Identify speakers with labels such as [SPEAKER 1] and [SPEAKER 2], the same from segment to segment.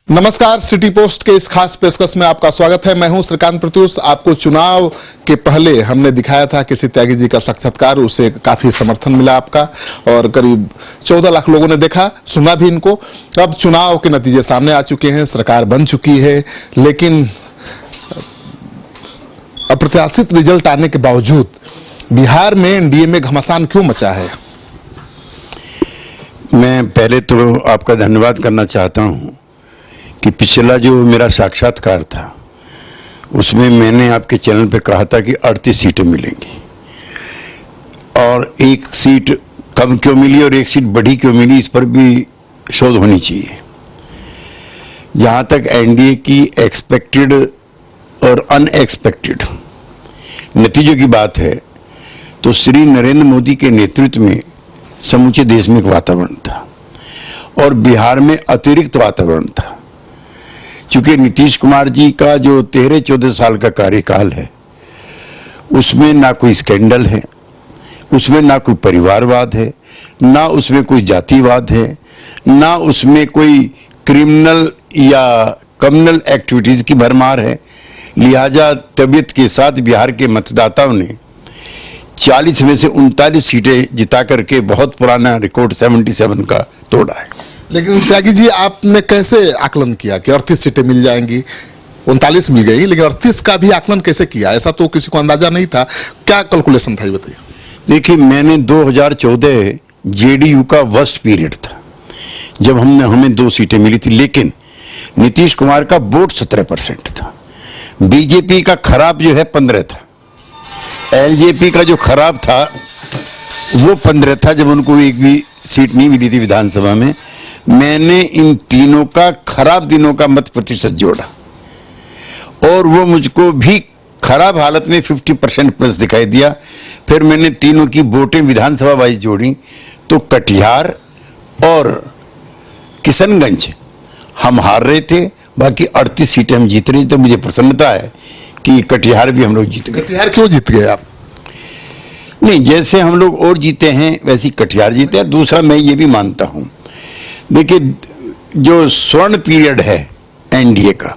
[SPEAKER 1] नमस्कार, city post के इस खास पेशकश में आपका स्वागत है। मैं हूं श्रीकांत प्रत्युष। आपको चुनाव के पहले हमने दिखाया था किसी त्यागी जी का साक्षात्कार, उसे काफी समर्थन मिला आपका और करीब 14 लाख लोगों ने देखा, सुना भी इनको। अब चुनाव के नतीजे सामने आ चुके हैं, सरकार बन चुकी है, लेकिन अप्रत्याशित रिजल्ट आने के बावजूद बिहार में एनडीए में घमासान क्यों मचा है?
[SPEAKER 2] मैं पहले तो आपका धन्यवाद करना चाहता हूं कि पिछला जो मेरा साक्षात्कार था उसमें मैंने आपके चैनल पे कहा था कि 38 सीटें मिलेंगी और एक सीट कम क्यों मिली और एक सीट बढ़ी क्यों मिली, इस पर भी शोध होनी चाहिए। जहां तक एनडीए की एक्सपेक्टेड और अनएक्सपेक्टेड नतीजों की बात है तो श्री नरेंद्र मोदी के नेतृत्व में समूचे देश में एक वातावरण था और बिहार में अतिरिक्त वातावरण था। क्योंकि नीतीश कुमार जी का जो 13-14 साल का कार्यकाल है उसमें ना कोई स्कैंडल है, उसमें ना कोई परिवारवाद है, ना उसमें कोई जातिवाद है, ना उसमें कोई क्रिमिनल या कम्युनल एक्टिविटीज की भरमार है। लिहाजा तबीयत के साथ बिहार के मतदाताओं ने 40 में से 39 सीटें जिता करके बहुत पुराना रिकॉर्ड 77 का तोड़ा है।
[SPEAKER 1] लेकिन त्यागी जी, आपने कैसे आकलन किया कि 38 सीटें मिल जाएंगी? 39 मिल गई, लेकिन 38 का भी आकलन कैसे किया? ऐसा तो किसी को अंदाजा नहीं था। क्या कैलकुलेशन था, ये बताइए।
[SPEAKER 2] देखिए, मैंने 2014 जेडीयू का वर्स्ट पीरियड था जब हमें 2 सीटें मिली थी, लेकिन नीतीश कुमार का वोट 17% था, बीजेपी का खराब जो है 15 था, एलजेपी का जो खराब था वो 15 था जब उनको एक भी सीट नहीं मिली थी विधानसभा में। मैंने इन तीनों का खराब दिनों का मत प्रतिशत जोड़ा और वो मुझको भी खराब हालत में 50% प्लस दिखाई दिया। फिर मैंने तीनों की वोटें विधानसभा वाइज जोड़ी तो कटिहार और किशनगंज हम हार रहे थे, बाकी 38 सीटें हम जीत रहे थे। तो मुझे प्रसन्नता है कि कटिहार भी हम लोग जीत गए।
[SPEAKER 1] कटिहार क्यों जीत गए आप?
[SPEAKER 2] नहीं, जैसे हम लोग और जीते हैं वैसी कटिहार जीते हैं। दूसरा, मैं ये भी मानता हूं, देखिए, जो स्वर्ण पीरियड है एनडीए का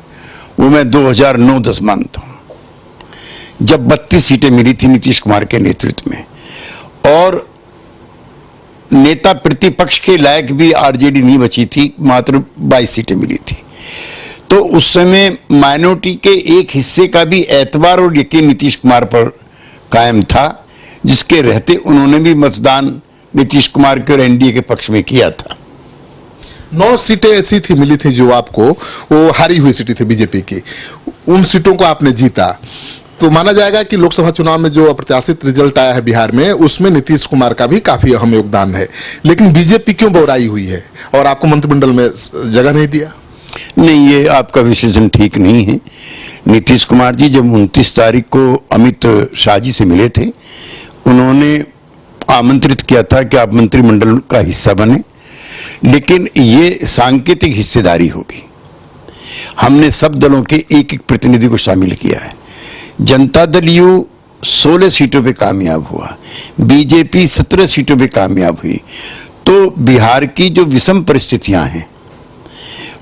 [SPEAKER 2] वो मैं 2009-10 मानता हूं, जब 32 सीटें मिली थी नीतीश कुमार के नेतृत्व में और नेता प्रतिपक्ष के लायक भी आरजेडी नहीं बची थी, मात्र 22 सीटें मिली थी। तो उस समय माइनॉरिटी के एक हिस्से का भी एतबार और यकीन नीतीश कुमार पर कायम था, जिसके रहते उन्होंने भी मतदान नीतीश कुमार के और एनडीए के पक्ष में किया था।
[SPEAKER 1] 9 सीटें ऐसी थी मिली थी जो आपको, वो हारी हुई सीटें थी बीजेपी की, उन सीटों को आपने जीता। तो माना जाएगा कि लोकसभा चुनाव में जो अप्रत्याशित रिजल्ट आया है बिहार में, उसमें नीतीश कुमार का भी काफी अहम योगदान है। लेकिन बीजेपी क्यों बौराई हुई है और आपको मंत्रिमंडल में जगह नहीं दिया?
[SPEAKER 2] नहीं, ये आपका विश्लेषण ठीक नहीं है। नीतीश कुमार जी जब 29 तारीख को अमित शाह जी से मिले थे, उन्होंने आमंत्रित किया था कि आप मंत्रिमंडल का हिस्सा बने, लेकिन ये सांकेतिक हिस्सेदारी होगी। हमने सब दलों के एक एक प्रतिनिधि को शामिल किया है। जनता दल यू 16 सीटों पे कामयाब हुआ, बीजेपी 17 सीटों पे कामयाब हुई। तो बिहार की जो विषम परिस्थितियां हैं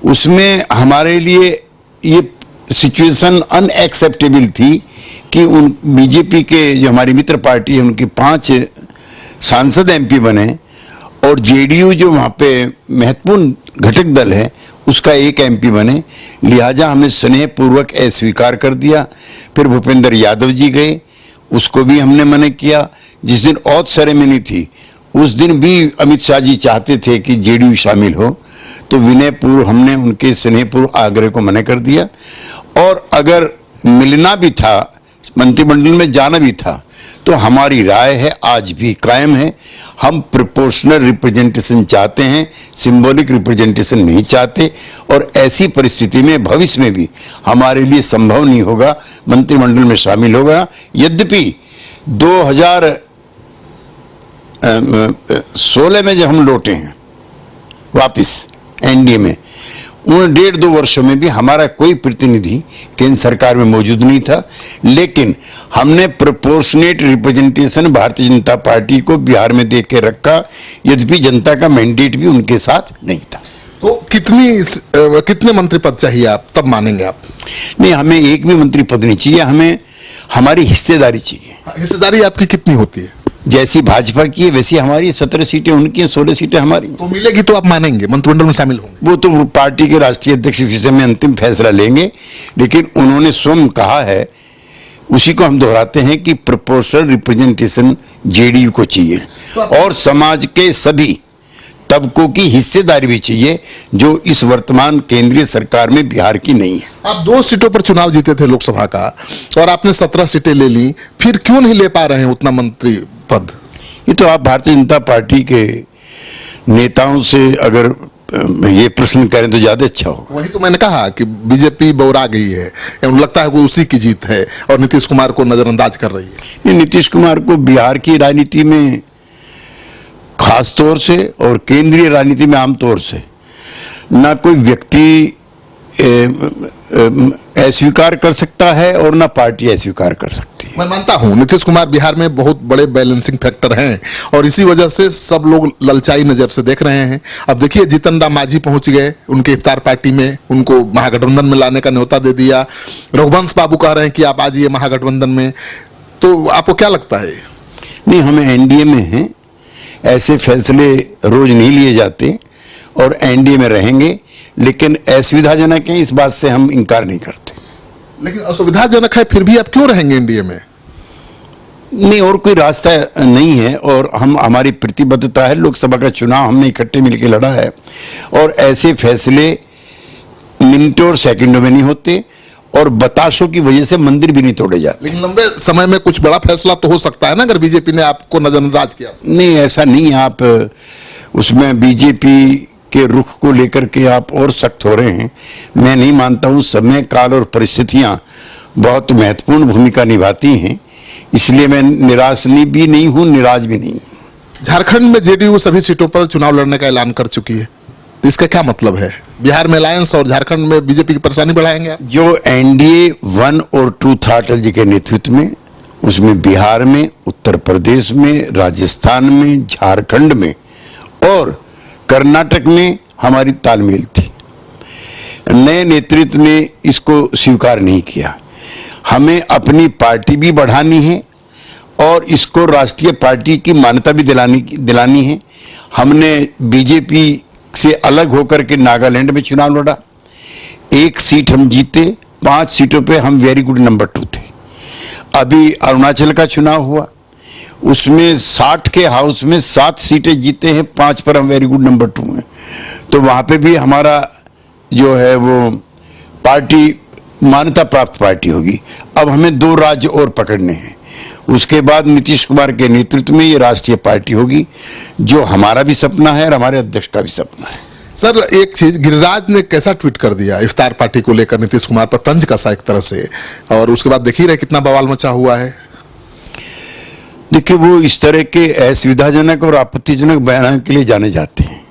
[SPEAKER 2] उसमें हमारे लिए ये सिचुएशन अनएक्सेप्टेबल थी कि उन बीजेपी के जो हमारी मित्र पार्टी है उनके 5 सांसद एमपी बने और जेडीयू जो वहाँ पे महत्वपूर्ण घटक दल है उसका 1 एमपी बने। लिहाजा हमने स्नेहपूर्वक अस्वीकार कर दिया। फिर भूपेंद्र यादव जी गए, उसको भी हमने मना किया। जिस दिन ऑथ सेरेमनी थी उस दिन भी अमित शाह जी चाहते थे कि जेडीयू शामिल हो, तो विनयपूर्व हमने उनके स्नेहपूर्व आग्रह को मना कर दिया। और अगर मिलना भी था, मंत्रिमंडल में जाना भी था, तो हमारी राय है आज भी कायम है, हम प्रोपोर्शनल रिप्रेजेंटेशन चाहते हैं, सिंबॉलिक रिप्रेजेंटेशन नहीं चाहते। और ऐसी परिस्थिति में भविष्य में भी हमारे लिए संभव नहीं होगा मंत्रिमंडल में शामिल होगा। यद्यपि 2016 में जब हम लौटे हैं वापिस एनडीए में, उन 1.5-2 वर्षों में भी हमारा कोई प्रतिनिधि केंद्र सरकार में मौजूद नहीं था, लेकिन हमने proportionate representation Bharatiya Janata party को बिहार में दे के रखा, यद्यपि जनता का मैंडेट भी उनके साथ नहीं था।
[SPEAKER 1] तो कितने मंत्री पद चाहिए आप तब मानेंगे आप?
[SPEAKER 2] नहीं, हमें एक भी मंत्री पद नहीं चाहिए, हमें हमारी हिस्सेदारी चाहिए।
[SPEAKER 1] हिस्सेदारी आपकी कितनी होती है?
[SPEAKER 2] जैसी भाजपा की है वैसी हमारी, 17 सीटें उनकी हैं, 16 सीटें हमारी।
[SPEAKER 1] तो मिलेगी तो आप मानेंगे, मंत्रिमंडल में शामिल होंगे?
[SPEAKER 2] वो तो पार्टी के राष्ट्रीय अध्यक्ष इस विषय में अंतिम फैसला लेंगे, लेकिन उन्होंने स्वयं कहा है, उसी को हम दोहराते हैं कि प्रोपोर्शनल रिप्रेजेंटेशन जेडीयू को चाहिए और समाज के सभी तबकों की हिस्सेदारी भी चाहिए, जो इस वर्तमान केंद्रीय सरकार में बिहार की नहीं है।
[SPEAKER 1] आप 2 सीटों पर चुनाव जीते थे लोकसभा का और आपने 17 सीटें ले ली, फिर क्यों नहीं ले पा रहे हैं उतना मंत्री पद?
[SPEAKER 2] ये तो आप भारतीय जनता पार्टी के नेताओं से अगर ये प्रश्न करें तो ज्यादा अच्छा होगा।
[SPEAKER 1] वही तो मैंने कहा कि बीजेपी बौरा गई है, लगता है वो उसी की जीत है और नीतीश कुमार को नजरअंदाज कर रही है।
[SPEAKER 2] नीतीश कुमार को बिहार की राजनीति में खास तौर से और केंद्रीय राजनीति में आमतौर से ना कोई व्यक्ति अस्वीकार कर सकता है और ना पार्टी अस्वीकार कर सकती है।
[SPEAKER 1] मैं मानता हूं नीतीश कुमार बिहार में बहुत बड़े बैलेंसिंग फैक्टर हैं और इसी वजह से सब लोग ललचाई नजर से देख रहे हैं। अब देखिए, जीतन राम मांझी पहुंच गए उनके इफ्तार पार्टी में, उनको महागठबंधन में लाने का न्योता दे दिया। रघुवंश बाबू कह रहे हैं कि आप आ जाइए महागठबंधन में, तो आपको क्या लगता है?
[SPEAKER 2] नहीं, हमें एनडीए में हैं, ऐसे फैसले रोज नहीं लिए जाते और एनडीए में रहेंगे, लेकिन असुविधाजनक है, इस बात से हम इनकार नहीं करते।
[SPEAKER 1] लेकिन असुविधाजनक है फिर भी आप क्यों रहेंगे एनडीए में?
[SPEAKER 2] नहीं, और कोई रास्ता नहीं है और हमारी प्रतिबद्धता है। लोकसभा का चुनाव हमने इकट्ठे मिलकर लड़ा है और ऐसे फैसले मिनटों और सेकंडों में नहीं होते और बताशों की वजह से मंदिर भी नहीं तोड़े जाते।
[SPEAKER 1] लेकिन लंबे समय में कुछ बड़ा फैसला तो हो सकता है ना, अगर बीजेपी ने आपको नजरअंदाज किया।
[SPEAKER 2] नहीं, ऐसा नहीं, आप उसमें बीजेपी के रुख को लेकर के आप और सख्त हो रहे हैं। मैं नहीं मानता हूं, समय काल और परिस्थितियां बहुत महत्वपूर्ण भूमिका निभाती हैं, इसलिए मैं निराश भी नहीं हूं, निराश भी नहीं हूं।
[SPEAKER 1] झारखंड में जेडीयू सभी सीटों पर चुनाव लड़ने का ऐलान कर चुकी है, तो इसका क्या मतलब है? बिहार में अलायंस और झारखंड में बीजेपी की परेशानी बढ़ाएंगे आप?
[SPEAKER 2] जो एनडीए 1 और 2 था अटल जी के नेतृत्व में, उसमें बिहार में, उत्तर प्रदेश में, राजस्थान में, झारखंड में और कर्नाटक में हमारी तालमेल थी। नए नेतृत्व ने इसको स्वीकार नहीं किया। हमें अपनी पार्टी भी बढ़ानी है और इसको राष्ट्रीय पार्टी की मान्यता भी दिलानी है। हमने बीजेपी से अलग होकर के नागालैंड में चुनाव लड़ा, 1 सीट हम जीते, 5 सीटों पे हम वेरी गुड नंबर 2 थे। अभी अरुणाचल का चुनाव हुआ, उसमें 60 के हाउस में 7 सीटें जीते हैं, 5 पर हम वेरी गुड नंबर 2 हैं। तो वहां पे भी हमारा जो है वो पार्टी मान्यता प्राप्त पार्टी होगी। अब हमें 2 राज्य और पकड़ने हैं, उसके बाद नीतीश कुमार के नेतृत्व में ये राष्ट्रीय पार्टी होगी, जो हमारा भी सपना है और हमारे अध्यक्ष का भी सपना है।
[SPEAKER 1] सर, एक चीज, गिरिराज ने कैसा ट्वीट कर दिया इफ्तार पार्टी को लेकर नीतीश कुमार पर, तंज कसा एक तरह से, और उसके बाद देख ही रहे कितना बवाल मचा हुआ है।
[SPEAKER 2] देखिए, वो इस तरह के असुविधाजनक और आपत्तिजनक बयान के लिए जाने जाते हैं।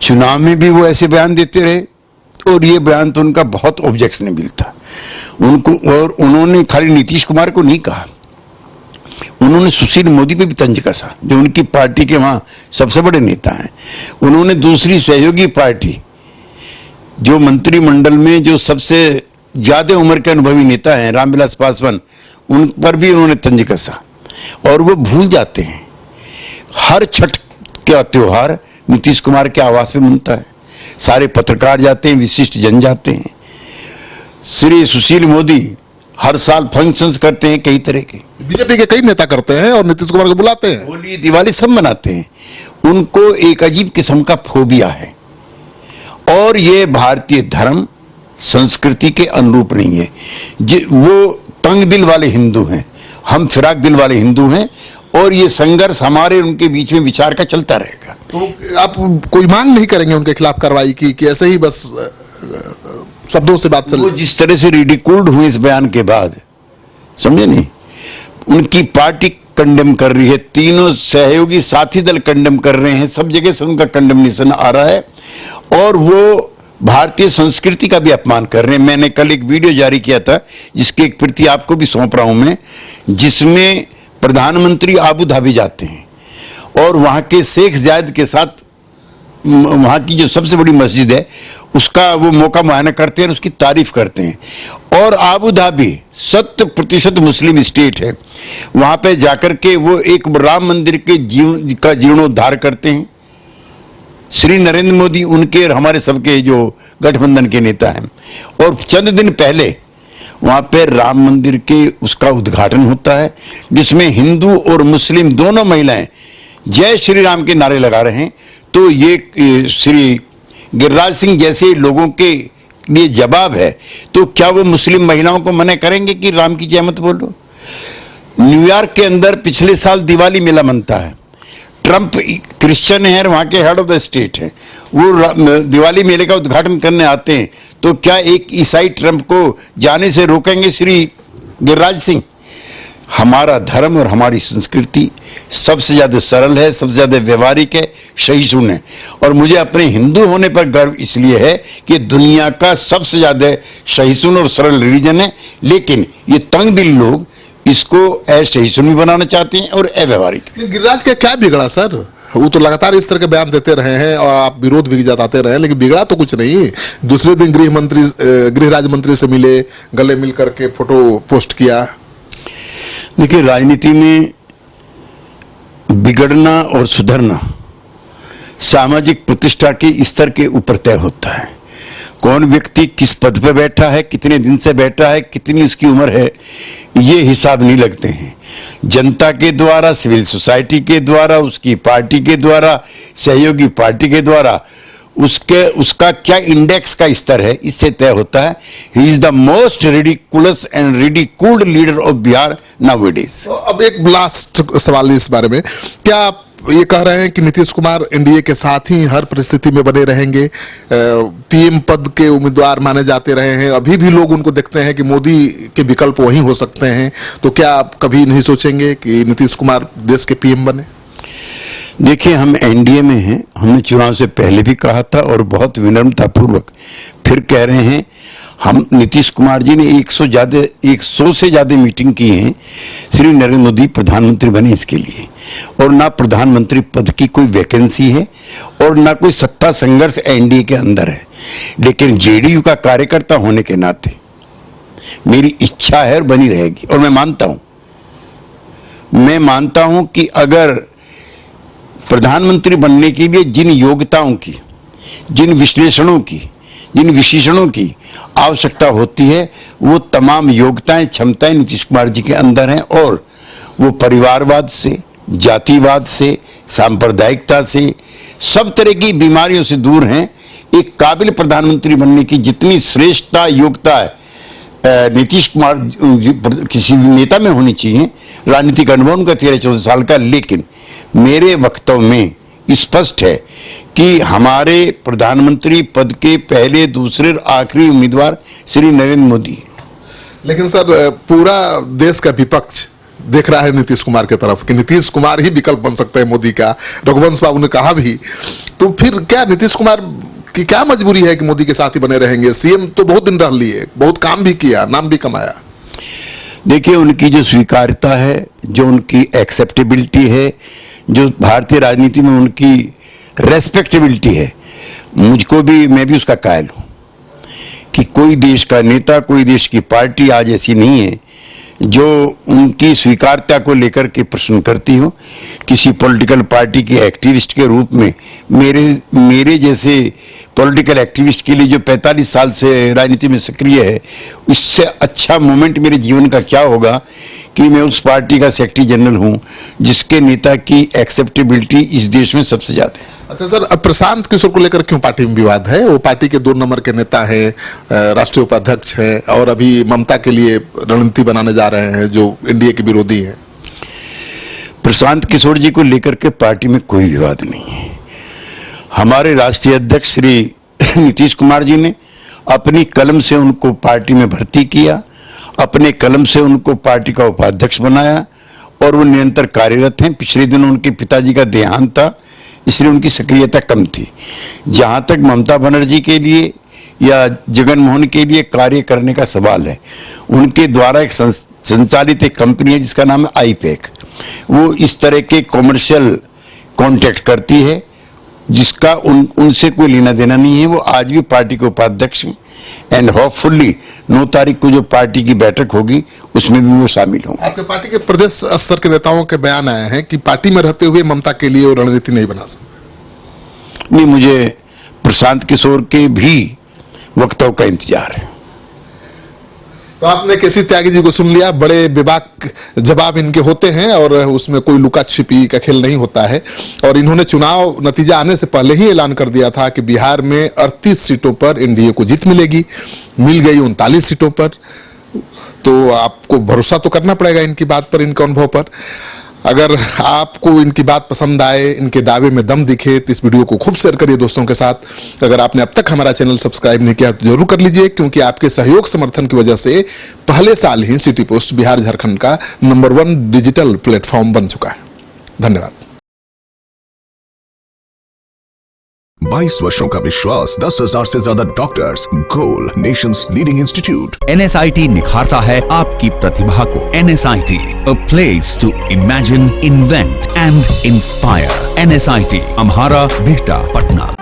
[SPEAKER 2] चुनाव में भी वो ऐसे बयान देते रहे और ये बयान तो उनका बहुत ऑब्जेक्शनेबल था उनको, और उन्होंने खाली नीतीश कुमार को नहीं कहा, उन्होंने सुशील मोदी पे भी तंज कसा, जो उनकी पार्टी के वहां सबसे बड़े नेता हैं। उन्होंने दूसरी सहयोगी पार्टी, जो मंत्रिमंडल में जो सबसे ज्यादा उम्र के अनुभवी नेता हैं, रामविलास पासवान, उन पर भी उन्होंने तंज कसा। और वो भूल जाते हैं, हर छठ का त्योहार नीतीश कुमार के आवास में मनता है, सारे पत्रकार जाते हैं, विशिष्ट जन जाते हैं। श्री सुशील मोदी हर साल फंक्शंस करते हैं कई तरह के,
[SPEAKER 1] बीजेपी के कई नेता करते हैं और नीतीश कुमार को बुलाते हैं,
[SPEAKER 2] होली दिवाली सब मनाते हैं। उनको एक अजीब किस्म का फोबिया है और ये भारतीय धर्म संस्कृति के अनुरूप नहीं है। वो तंग दिल वाले हिंदू हैं, हम फिराक दिल वाले हिंदू हैं और ये संघर्ष हमारे उनके बीच में विचार का चलता रहेगा।
[SPEAKER 1] तो आप कोई मांग नहीं करेंगे उनके खिलाफ कार्रवाई की कि ऐसे ही बस शब्दों से बात चल?
[SPEAKER 2] वो जिस तरह से रिडिकूल्ड हुए इस बयान के बाद, समझे नहीं, उनकी पार्टी कंडेम कर रही है, तीनों सहयोगी साथी दल कंडेम कर रहे हैं, सब जगह से उनका कंडेमनेशन आ रहा है और वो भारतीय संस्कृति का भी अपमान कर रहे हैं। मैंने कल एक वीडियो जारी किया था, जिसकी एक प्रति आपको भी सौंप रहा हूं मैं, जिसमें प्रधानमंत्री आबू धाबी जाते हैं और वहां के शेख जायद के साथ वहाँ की जो सबसे बड़ी मस्जिद है उसका वो मौका मुआयना करते हैं और उसकी तारीफ करते हैं। और आबू धाबी 100% मुस्लिम स्टेट है, वहाँ पे जाकर के वो एक राम मंदिर के जीर्णोद्धार करते हैं। श्री नरेंद्र मोदी उनके और हमारे सबके जो गठबंधन के नेता हैं, और चंद दिन पहले वहाँ पे राम मंदिर के उसका उद्घाटन होता है, जिसमें हिंदू और मुस्लिम दोनों महिलाएं जय श्री राम के नारे लगा रहे हैं। तो ये श्री गिरिराज सिंह जैसे लोगों के लिए जवाब है, तो क्या वो मुस्लिम महिलाओं को मना करेंगे कि राम की जय मत बोलो? न्यूयॉर्क के अंदर पिछले साल दिवाली मेला मनता है, ट्रंप क्रिश्चियन है, वहाँ के हेड ऑफ द स्टेट है, वो दिवाली मेले का उद्घाटन करने आते हैं, तो क्या एक ईसाई ट्रंप को जाने से रोकेंगे श्री गिरिराज सिंह? हमारा धर्म और हमारी संस्कृति सबसे ज़्यादा सरल है, सबसे ज़्यादा व्यवहारिक है, सहिष्णु है, और मुझे अपने हिंदू होने पर गर्व इसलिए है कि दुनिया का सबसे ज़्यादा सहिष्णु और सरल रिलीजन है। लेकिन ये तंग दिल लोग इसको असहिष्णु भी बनाना चाहते हैं और अव्यवहारिक।
[SPEAKER 1] गिरिराज का क्या बिगड़ा सर? वो तो लगातार इस तरह के बयान देते रहे हैं और आप विरोध भी जताते रहे हैं, लेकिन बिगड़ा तो कुछ नहीं। दूसरे दिन गृह राज्य मंत्री से मिले, गले मिल करके फोटो पोस्ट किया।
[SPEAKER 2] देखिए, राजनीति में बिगड़ना और सुधरना सामाजिक प्रतिष्ठा के स्तर के ऊपर तय होता है। कौन व्यक्ति किस पद पर बैठा है, कितने दिन से बैठा है, कितनी उसकी उम्र है, ये हिसाब नहीं लगते हैं। जनता के द्वारा, सिविल सोसाइटी के द्वारा, उसकी पार्टी के द्वारा, सहयोगी पार्टी के द्वारा उसका क्या इंडेक्स का स्तर है, इससे तय होता है। He is the most ridiculous and ridiculed leader of Bihar nowadays.
[SPEAKER 1] अब एक लास्ट सवाल इस बारे में, क्या आप ये कह रहे हैं कि नीतीश कुमार एनडीए के साथ ही हर परिस्थिति में बने रहेंगे? पीएम पद के उम्मीदवार माने जाते रहे हैं, अभी भी लोग उनको देखते हैं कि मोदी के विकल्प वही हो सकते हैं, तो क्या आप कभी नहीं सोचेंगे कि नीतीश कुमार देश के पीएम बने?
[SPEAKER 2] देखिए, हम एनडीए में हैं, हमने चुनाव से पहले भी कहा था और बहुत विनम्रतापूर्वक फिर कह रहे हैं। हम नीतीश कुमार जी ने 100 से ज़्यादा मीटिंग की हैं श्री नरेंद्र मोदी प्रधानमंत्री बने इसके लिए, और ना प्रधानमंत्री पद की कोई वैकेंसी है और ना कोई सत्ता संघर्ष एनडीए के अंदर है। लेकिन जेडीयू का कार्यकर्ता होने के नाते मेरी इच्छा है और बनी रहेगी, और मैं मानता हूं कि अगर प्रधानमंत्री बनने के लिए जिन योग्यताओं की, जिन विश्लेषणों की, जिन विशेषणों की आवश्यकता होती है, वो तमाम योग्यताएं, क्षमताएं नीतीश कुमार जी के अंदर हैं, और वो परिवारवाद से, जातिवाद से, सांप्रदायिकता से, सब तरह की बीमारियों से दूर हैं। एक काबिल प्रधानमंत्री बनने की जितनी श्रेष्ठता, योग्यता है नीतीश कुमार किसी नेता में होनी चाहिए। राजनीतिक अनुभव उनका 13-14 साल का, लेकिन मेरे वक्तव्य में स्पष्ट है कि हमारे प्रधानमंत्री पद के पहले, दूसरे, आखिरी उम्मीदवार श्री नरेंद्र मोदी है।
[SPEAKER 1] लेकिन सर, पूरा देश का विपक्ष देख रहा है नीतीश कुमार की तरफ कि नीतीश कुमार ही विकल्प बन सकते हैं मोदी का। रघुवंश बाबू ने कहा भी, तो फिर क्या नीतीश कुमार की क्या मजबूरी है कि मोदी के साथ ही बने रहेंगे? सीएम तो बहुत दिन रह लिए, बहुत काम भी किया, नाम भी कमाया।
[SPEAKER 2] देखिए, उनकी जो स्वीकार्यता है, जो उनकी एक्सेप्टेबिलिटी है, जो भारतीय राजनीति में उनकी रेस्पेक्टेबिलिटी है, मुझको भी, मैं भी उसका कायल हूँ कि कोई देश का नेता, कोई देश की पार्टी आज ऐसी नहीं है जो उनकी स्वीकार्यता को लेकर के प्रश्न करती हो। किसी पॉलिटिकल पार्टी के एक्टिविस्ट के रूप में मेरे जैसे पॉलिटिकल एक्टिविस्ट के लिए जो 45 साल से राजनीति में सक्रिय है, इससे अच्छा मोमेंट मेरे जीवन का क्या होगा कि मैं उस पार्टी का सेक्रेटरी जनरल हूं जिसके नेता की एक्सेप्टेबिलिटी इस देश में सबसे ज्यादा है।
[SPEAKER 1] अच्छा सर, अब प्रशांत किशोर को लेकर क्यों पार्टी में विवाद है? वो पार्टी के 2 नंबर के नेता हैं, राष्ट्रीय उपाध्यक्ष हैं, और अभी ममता के लिए रणनीति बनाने जा रहे हैं जो एनडीए के विरोधी हैं।
[SPEAKER 2] प्रशांत किशोर जी को लेकर के पार्टी में कोई विवाद नहीं है। हमारे राष्ट्रीय अध्यक्ष श्री नीतीश कुमार जी ने अपनी कलम से उनको पार्टी में भर्ती किया, अपने कलम से उनको पार्टी का उपाध्यक्ष बनाया, और वो निरंतर कार्यरत हैं। पिछले दिनों उनके पिताजी का देहांत था, इसलिए उनकी सक्रियता कम थी। जहां तक ममता बनर्जी के लिए या जगन मोहन के लिए कार्य करने का सवाल है, उनके द्वारा एक संचालित एक कंपनी है जिसका नाम है आईपैक। वो इस तरह के कॉमर्शियल कॉन्ट्रैक्ट करती है जिसका उनसे कोई लेना देना नहीं है। वो आज भी पार्टी के उपाध्यक्ष हैं एंड होपफुली 9 तारीख को जो पार्टी की बैठक होगी उसमें भी वो शामिल होंगे।
[SPEAKER 1] आपके पार्टी के प्रदेश स्तर के नेताओं के बयान आए हैं कि पार्टी में रहते हुए ममता के लिए वो रणनीति नहीं बना सकते।
[SPEAKER 2] नहीं, मुझे प्रशांत किशोर के भी वक्तव्य का इंतजार है।
[SPEAKER 1] तो आपने केसी त्यागी जी को सुन लिया, बड़े बेबाक जवाब इनके होते हैं और उसमें कोई लुका छिपी का खेल नहीं होता है। और इन्होंने चुनाव नतीजा आने से पहले ही ऐलान कर दिया था कि बिहार में 38 सीटों पर एनडीए को जीत मिलेगी, मिल गई 39 सीटों पर। तो आपको भरोसा तो करना पड़ेगा इनकी बात पर, इनके अनुभव पर। अगर आपको इनकी बात पसंद आए, इनके दावे में दम दिखे, तो इस वीडियो को खूब शेयर करिए दोस्तों के साथ। अगर आपने अब तक हमारा चैनल सब्सक्राइब नहीं किया तो जरूर कर लीजिए, क्योंकि आपके सहयोग समर्थन की वजह से पहले साल ही सिटी पोस्ट बिहार झारखंड का नंबर 1 डिजिटल प्लेटफॉर्म बन चुका है। धन्यवाद।
[SPEAKER 3] 22 वर्षों का विश्वास, 10,000 से ज्यादा डॉक्टर्स, गोल नेशंस लीडिंग इंस्टीट्यूट।
[SPEAKER 4] NSIT निखारता है आपकी प्रतिभा को। NSIT, a place to imagine, invent and inspire. NSIT, अम्हारा, Bihta, Patna.